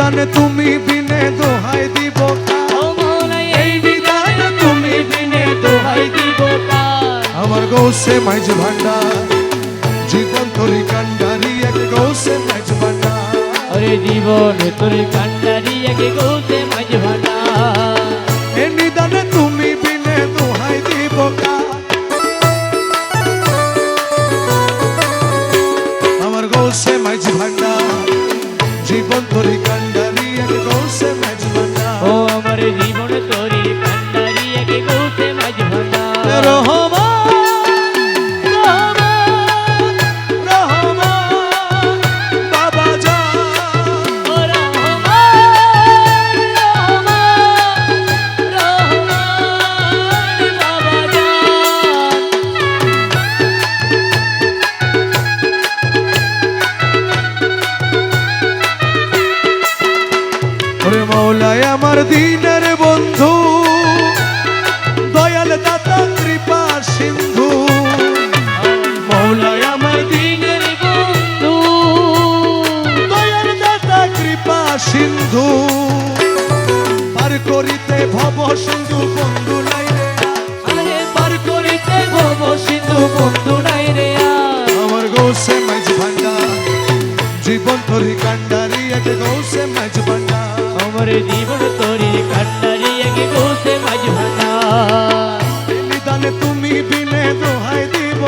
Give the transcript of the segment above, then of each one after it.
নিদানে তুমি বিনে দোহাই দিব ও মৌলা এই নিদানে তুমি বিনে দোহাই দিব কার। আমার গৌসে মাইজ ভান্ডার জীবন তরি কান্ডারি এক গৌসে মাইজ ভান্ডার ওরে জীবন তোর কান্ডারি একে গৌসে মাঝ ভান্ডার। এ নিদানে তুমি বিনে দোহাই দিব আমার গৌসে মাইজ ভান্ডার জীবন তরি কান্ডারি এক গৌসে মাইজ ভান্ডার ও আমার জীবন তোর কান্ডারি একে গৌসে মাঝ ভান্ডার। মৌলায় আমার দিনের বন্ধু দয়াল দাতা কৃপা সিন্ধু মৌলায় আমার দিনের বন্ধু দয়াল দাতা কৃপা সিন্ধু পার করিতে ভব সিন্ধু বন্ধু নাই রে আরে পার করিতে ভব সিন্ধু বন্ধু নাই রে আমার গৌসে মাইজ ভান্ডার জীবন তরি কান্ডারি এক গৌসে মাইজ ভান্ডার আমার জীবন তোর কান্ডারি একে গৌসে মাঝ ভান্ডার। নিদানে তুমি বিনে দোহাই দিব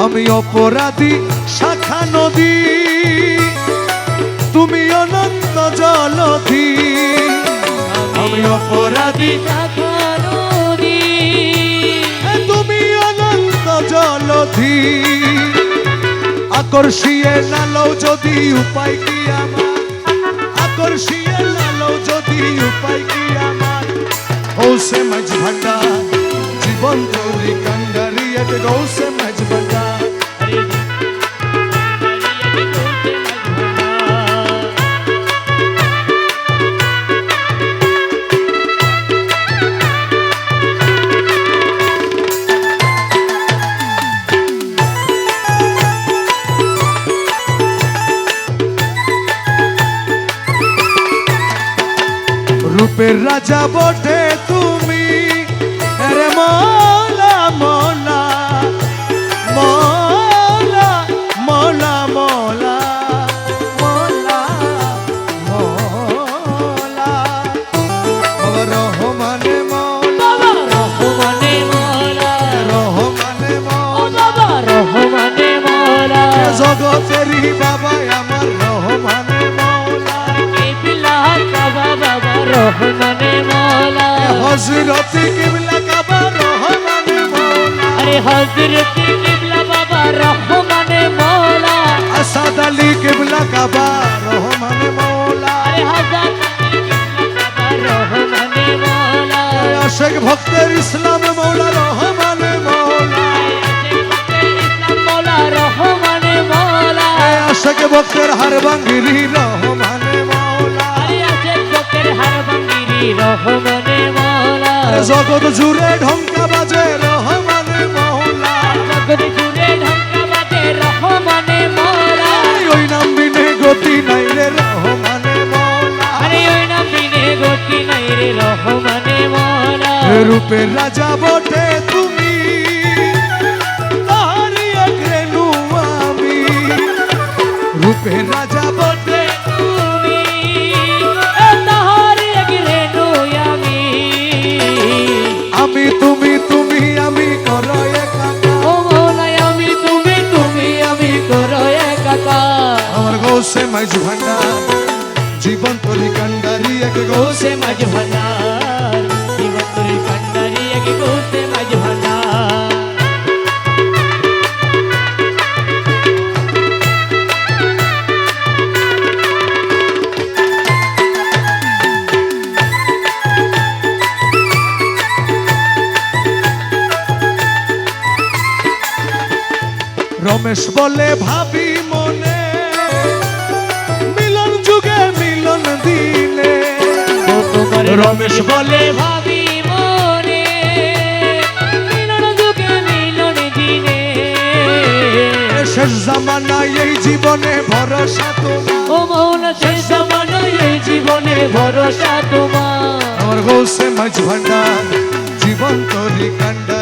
আমি অপরাধী শাখা নদী তুমি অনন্ত জলধি আমি অপরাধী শাখা নদী তুমি অনন্ত জলধি আকর্ষিয়ে নালো যদি উপায় কি আমার আকর্ষিয়ে নালো যদি উপায় কি আমার গৌসে মাঝ ভান্ডার জীবন তরি কান্ডারি এক গৌসে মাঝ ভান্ডার রূপের রাজা বটে তুমি রে মৌলা মৌলা মৌলা মৌলা মৌলা মৌলা মৌলা বাবা রহমানে মৌলা রহমানে মৌলা রহমানে ও মৌলা বাবা রহমানে মৌলা জগতেরই বাবা আমার রহমানে মৌলা কিবলা কাবা বাবা রহমানে মৌলা হযরতে কিবলা কাবা রহমানে মৌলা আরে হযরত কিবলা বাবা রহমানে মৌলা আসাদ আলী কিবলা কাবা রহমানে মৌলা আরে হযরত কিবলা বাবা রহমানে মৌলা আশেক ভক্তের ইসলাম মৌলা রহমানে মৌলা ইসলাম মৌলা রহমানে মৌলা আশেক ভক্তের হার ভাঙ্গিরি রহমানে মৌলা আরে আছে চোখের হার ভাঙ্গিরি রহমানে মৌলা জগৎ জুড়ে ঢঙ্কা বাজে রহমানে মৌলা জগৎ জুড়ে ঢঙ্কা বাজে রহমানে মৌলা ওই নাম বিনে গতি নাই রে রহমানে মৌলা আরে ওই নাম বিনে গতি নাই রে রহমানে মৌলা রূপের রাজা বটে তুমি তাহারি এক রেণু আমি রূপের রাজা বটে তুমি তাহার এক রেণু আমি আমি তুমি তুমি আমি করো একাকার ও মৌলাই আমি তুমি তুমি আমি করো একাকার আমার গৌসে মাইজ ভান্ডার জীবন তরি কান্ডারি এক গৌসে গৌসে মাঝ ভান্ডার জীবন তোর কান্ডারি এক গৌসে মাঝ ভান্ডার রমেশ বলে ভাবি মনে রমেশ বলে ভাবি মনে মিলন যুগে মিলন দিনে শেষ জামানায় এই জীবনে ভরসা তোমার ও মৌলা শেষ জামানায় এই জীবনে ভরসা তোমার আমার গৌসে মাঝ ভান্ডার জীবন তরি কান্ডার